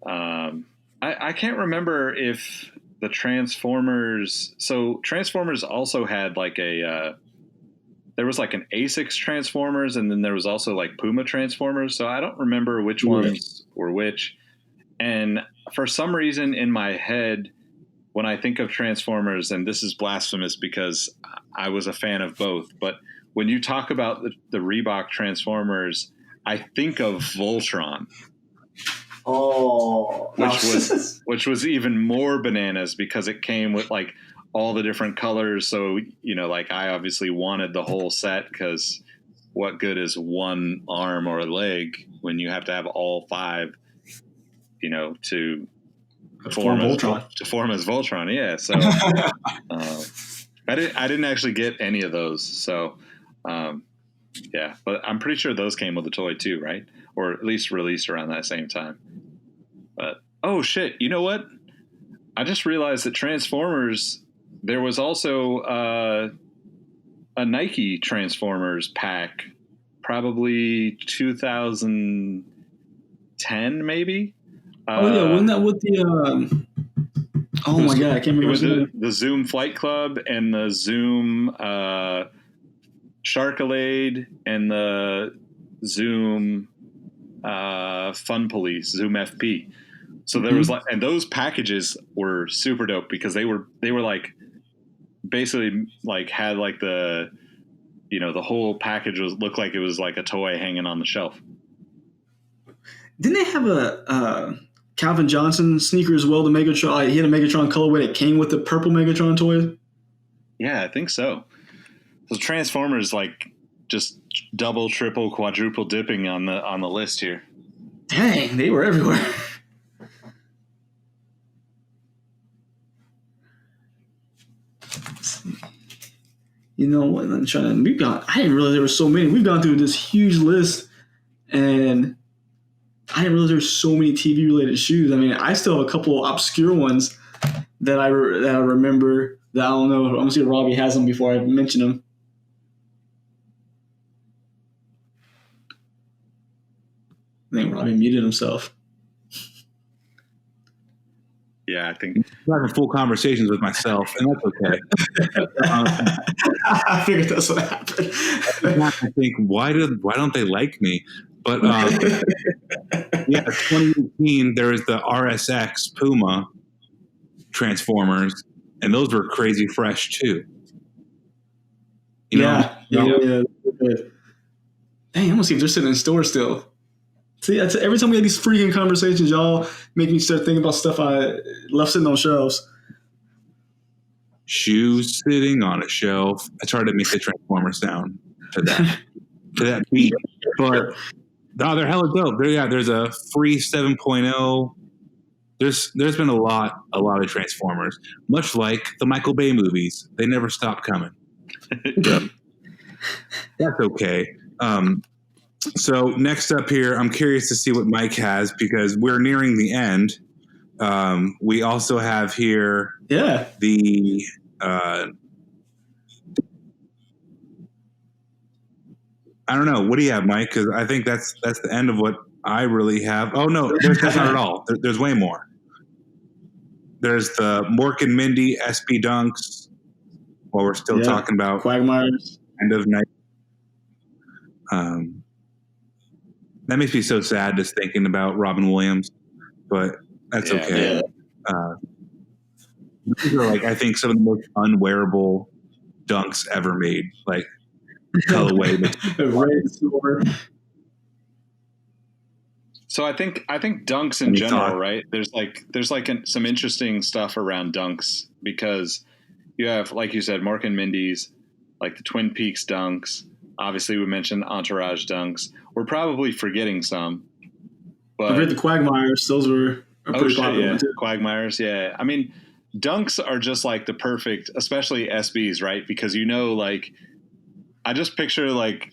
I can't remember if the Transformers. So Transformers also had like there was like an Asics Transformers, and then there was also like Puma Transformers. So I don't remember which ones were which. And for some reason in my head, when I think of Transformers, and this is blasphemous because I was a fan of both, but when you talk about the Reebok Transformers, I think of Voltron. Oh, which was even more bananas because it came with like all the different colors. So, like I obviously wanted the whole set because what good is one arm or a leg when you have to have all five, to form as Voltron. Yeah. So I didn't actually get any of those. So yeah, but I'm pretty sure those came with the toy too, right? Or at least released around that same time. But oh shit, you know what? I just realized that Transformers, there was also a Nike Transformers pack, probably 2010 maybe. Wasn't that with the? Oh my god, I can't remember the Zoom Flight Club and the Zoom Sharkalade and the Zoom Fun Police, Zoom FP. So there was and those packages were super dope because they were like basically like had like the the whole package looked like it was like a toy hanging on the shelf. Didn't they have a Calvin Johnson sneaker as well? The Megatron, he had a Megatron colorway that came with the purple Megatron toy. Yeah, I think so. So Transformers like just double, triple, quadruple dipping on the list here. Dang, they were everywhere. You know what? I didn't realize there were so many. We've gone through this huge list, and I didn't realize there were so many TV related shoes. I mean, I still have a couple obscure ones that I remember that I don't know. I'm gonna see if Robbie has them before I mention them. I think Robbie muted himself. Yeah, I think I'm having full conversations with myself, and that's okay. I figured that's what happened. I think why don't they like me? But yeah, 2018 there was the RSX Puma Transformers, and those were crazy fresh too. Yeah. Dang, I'm gonna see if they're sitting in store still. See, every time we have these freaking conversations, y'all make me start thinking about stuff I left sitting on shelves. Shoes sitting on a shelf. I tried to make the Transformer sound to that beat, but no, they're hella dope. There's a free 7.0. There's been a lot of Transformers, much like the Michael Bay movies. They never stop coming. So, that's okay. So next up here, I'm curious to see what Mike has because we're nearing the end. We also have here the I don't know. What do you have, Mike? Because I think that's the end of what I really have. Oh no, that's not at all. There's way more. There's the Mork and Mindy SB Dunks. While we're still talking about Quagmires, end of night. That makes me so sad just thinking about Robin Williams, but that's okay. These are like I think some of the most unwearable dunks ever made. Like colorway. red, silver. So I think dunks in general, right? There's some interesting stuff around dunks because you have, like you said, Mork and Mindy's, like the Twin Peaks dunks. Obviously, we mentioned Entourage dunks. We're probably forgetting some. But I read the Quagmires. Those are pretty popular. Yeah. Quagmires, yeah. I mean, dunks are just like the perfect, especially SBs, right? Because like I just picture like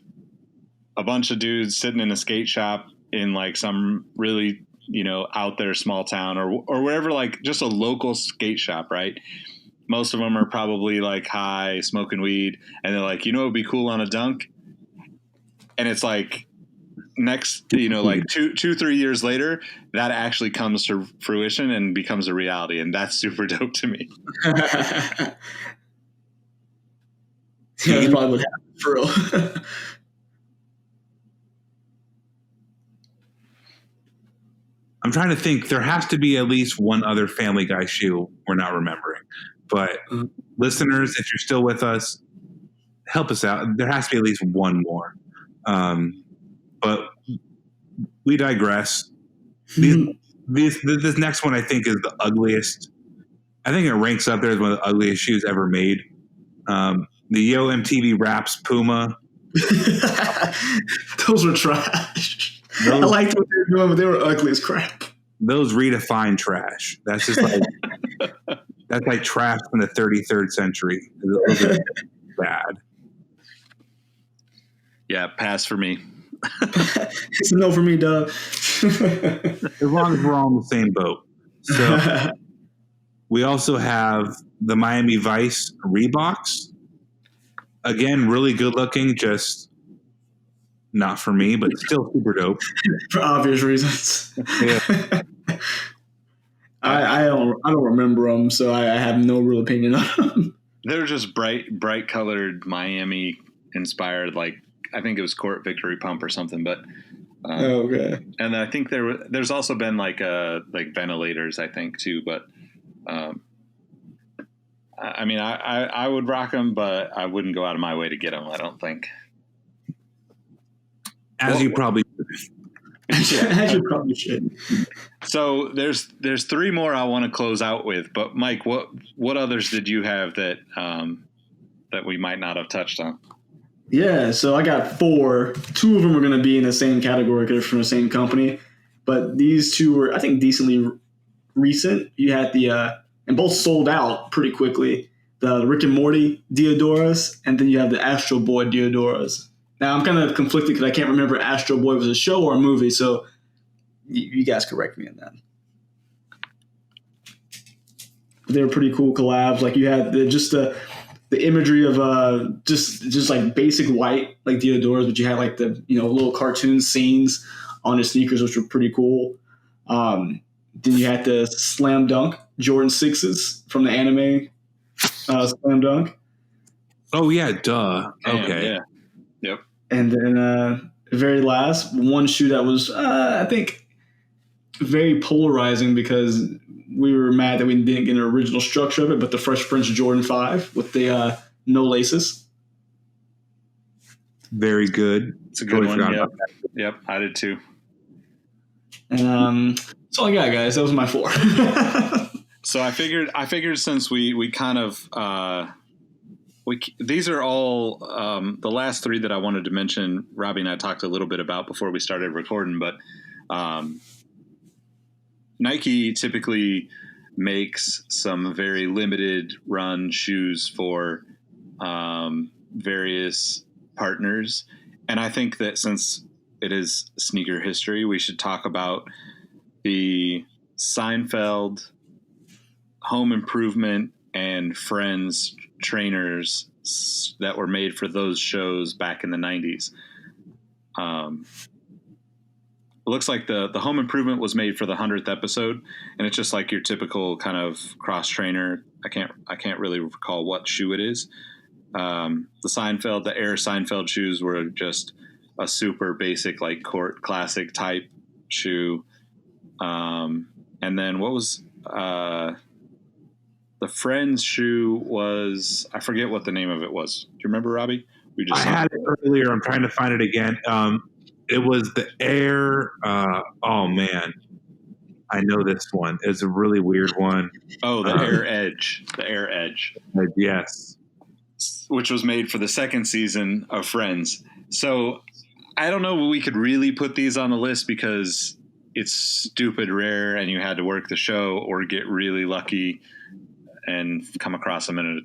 a bunch of dudes sitting in a skate shop in like some really, out there small town or wherever, like just a local skate shop, right? Most of them are probably like high, smoking weed, and they're like, it'd be cool on a dunk. And it's like next, like 2-3 years later, that actually comes to fruition and becomes a reality. And that's super dope to me. Yeah, that's probably what happened for real. I'm trying to think. There has to be at least one other Family Guy shoe we're not remembering. But listeners, if you're still with us, help us out. There has to be at least one more. But we digress. This next one I think is the ugliest. I think it ranks up there as one of the ugliest shoes ever made. The Yo MTV Raps Puma. Those were trash. I liked what they were doing, but they were ugly as crap. Those redefine trash. That's just like that's like trash from the 33rd century. Those are bad. Yeah, pass for me. It's a no for me, Doug. As long as we're all in the same boat. So we also have the Miami Vice Reeboks. Again, really good looking, just not for me, but still super dope. For obvious reasons. Yeah. I don't remember them, so I have no real opinion on them. They're just bright colored Miami inspired, like I think it was Court Victory Pump or something, but okay. And I think there's also been like ventilators, I think too, but I mean I would rock them, but I wouldn't go out of my way to get them. I don't think. You probably As you probably should. So there's three more I want to close out with, but Mike, what others did you have that we might not have touched on? Yeah, so I got 4. 2 of them are going to be in the same category because they're from the same company, but these 2 were, I think, decently recent. You had and both sold out pretty quickly. The Rick and Morty Diodoras, and then you have the Astro Boy Diodoras. Now, I'm kind of conflicted because I can't remember if Astro Boy was a show or a movie, so you guys correct me on that. They were pretty cool collabs. Like, you had the imagery of just like basic white, like Diodoras, but you had like the, little cartoon scenes on the sneakers, which were pretty cool. Then you had the Slam Dunk Jordan 6s from the anime Slam Dunk. Oh, yeah, duh. Okay. Yeah. Yep. And then the very last, one shoe that was, I think, very polarizing because we were mad that we didn't get an original structure of it, but the Fresh Prince Jordan 5 with the no laces. Very good. It's a good one. Yep, I did too. And that's all I got, guys. That was my 4. So I figured since we kind of these are all the last 3 that I wanted to mention. Robbie and I talked a little bit about before we started recording, but Nike typically makes some very limited run shoes for various partners. And I think that since it is sneaker history, we should talk about the Seinfeld, Home Improvement, and Friends trainers that were made for those shows back in the 90s. It looks like the Home Improvement was made for the 100th episode, and it's just like your typical kind of cross trainer. I can't really recall what shoe it is. The Air Seinfeld shoes were just a super basic, like court classic type shoe. And then what was the Friends shoe was, I forget what the name of it was. Do you remember, Robbie? I had it earlier. I'm trying to find it again. It was the Air. Oh man, I know this one. It's a really weird one. Oh, the Air Edge. The Air Edge. Yes. Which was made for the second season of Friends. So I don't know if we could really put these on the list because it's stupid rare and you had to work the show or get really lucky and come across them in a,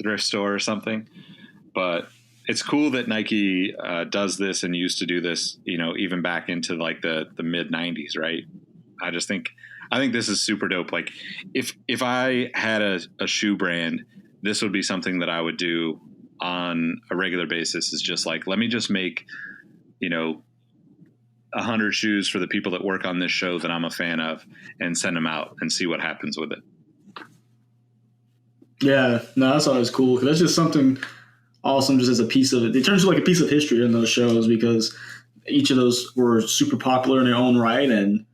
thrift store or something. But it's cool that Nike does this and used to do this, even back into like the mid 90s, right? I think this is super dope. Like if I had a shoe brand, this would be something that I would do on a regular basis, is just like, let me just make, 100 shoes for the people that work on this show that I'm a fan of and send them out and see what happens with it. Yeah, no, that's always cool. 'Cause that's just something awesome, just as a piece of it. It turns into like a piece of history in those shows because each of those were super popular in their own right. And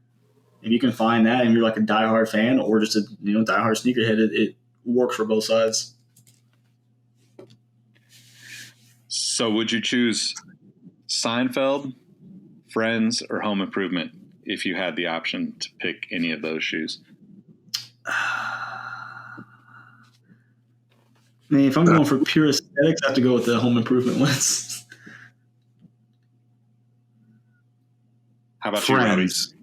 if you can find that and you're like a diehard fan or just a diehard sneakerhead, it works for both sides. So would you choose Seinfeld, Friends, or Home Improvement if you had the option to pick any of those shoes? I mean, if I'm going for pure aesthetics, I have to go with the Home Improvement ones. How about Friends? you,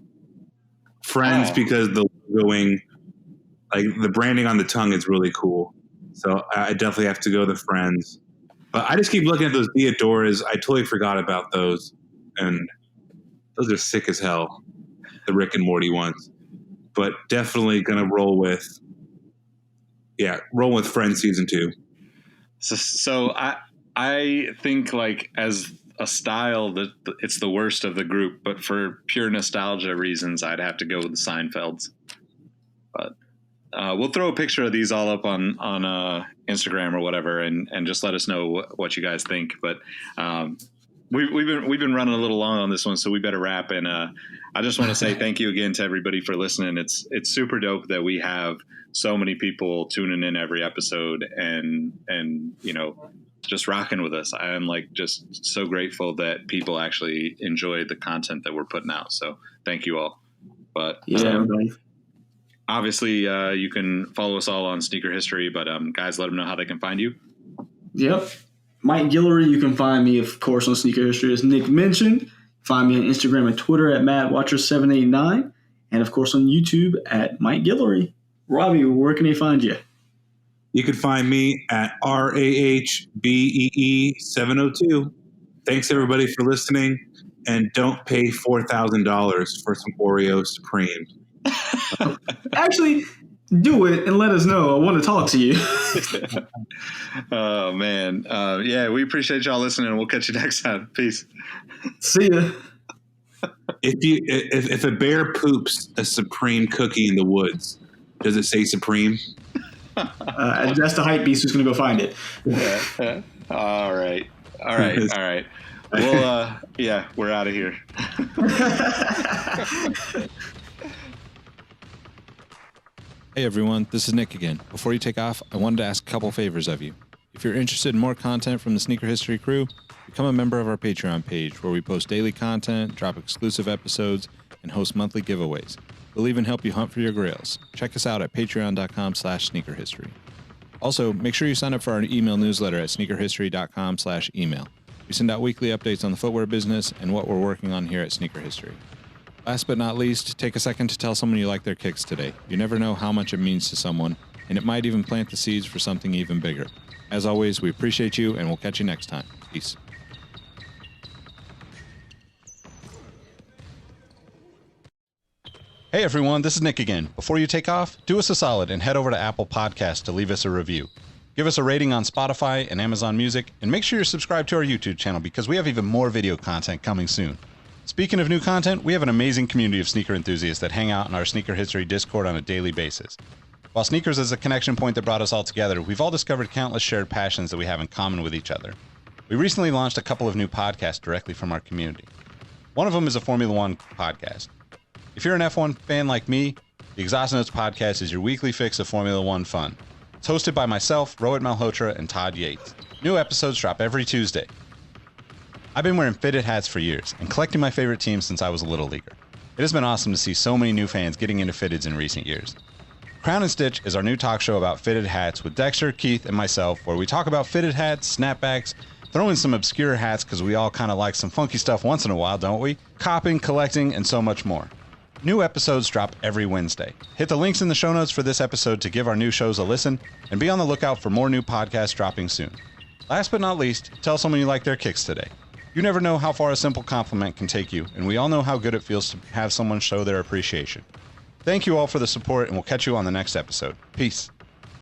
Friends, because the logoing, like the branding on the tongue is really cool. So I definitely have to go the Friends. But I just keep looking at those Diodoras. I totally forgot about those. And those are sick as hell, the Rick and Morty ones. But definitely going to roll with Friends season 2. So I think like as a style that it's the worst of the group, but for pure nostalgia reasons, I'd have to go with the Seinfelds. But we'll throw a picture of these all up on Instagram or whatever, and just let us know what you guys think. But we've been running a little long on this one, so we better wrap. And I just want to say thank you again to everybody for listening. It's super dope that we have so many people tuning in every episode and just rocking with us. I am like just so grateful that people actually enjoy the content that we're putting out. So thank you all. But obviously you can follow us all on Sneaker History, but guys, let them know how they can find you. Yep. Mike Guillory, you can find me, of course, on Sneaker History, as Nick mentioned. Find me on Instagram and Twitter at MattWatcher789, and of course on YouTube at Mike Guillory. Robbie, where can they find you? You can find me at RAHBEE702. Thanks everybody for listening, and don't pay $4,000 for some Oreo Supremes. Actually, do it and let us know. I want to talk to you. Oh man. Yeah, we appreciate y'all listening. We'll catch you next time. Peace. See ya. If a bear poops a Supreme cookie in the woods, does it say Supreme? That's the hype beast who's going to go find it. All right. Well, we're out of here. Hey everyone, this is Nick again. Before you take off, I wanted to ask a couple favors of you. If you're interested in more content from the Sneaker History crew, become a member of our Patreon page where we post daily content, drop exclusive episodes, and host monthly giveaways. We'll even help you hunt for your grails. Check us out at patreon.com/sneakerhistory. Also, make sure you sign up for our email newsletter at sneakerhistory.com/email. We send out weekly updates on the footwear business and what we're working on here at Sneaker History. Last but not least, take a second to tell someone you like their kicks today. You never know how much it means to someone, and it might even plant the seeds for something even bigger. As always, we appreciate you, and we'll catch you next time. Peace. Hey everyone, this is Nick again. Before you take off, do us a solid and head over to Apple Podcasts to leave us a review. Give us a rating on Spotify and Amazon Music, and make sure you're subscribed to our YouTube channel because we have even more video content coming soon. Speaking of new content, we have an amazing community of sneaker enthusiasts that hang out in our Sneaker History Discord on a daily basis. While sneakers is a connection point that brought us all together, we've all discovered countless shared passions that we have in common with each other. We recently launched a couple of new podcasts directly from our community. One of them is a Formula One podcast. If you're an F1 fan like me, the Exhaust Notes podcast is your weekly fix of Formula One fun. It's hosted by myself, Rohit Malhotra, and Todd Yates. New episodes drop every Tuesday. I've been wearing fitted hats for years and collecting my favorite teams since I was a little leaguer. It has been awesome to see so many new fans getting into fitteds in recent years. Crown and Stitch is our new talk show about fitted hats with Dexter, Keith, and myself, where we talk about fitted hats, snapbacks, throw in some obscure hats because we all kind of like some funky stuff once in a while, don't we? Copping, collecting, and so much more. New episodes drop every Wednesday. Hit the links in the show notes for this episode to give our new shows a listen, and be on the lookout for more new podcasts dropping soon. Last but not least, tell someone you like their kicks today. You never know how far a simple compliment can take you, and we all know how good it feels to have someone show their appreciation. Thank you all for the support, and we'll catch you on the next episode. Peace.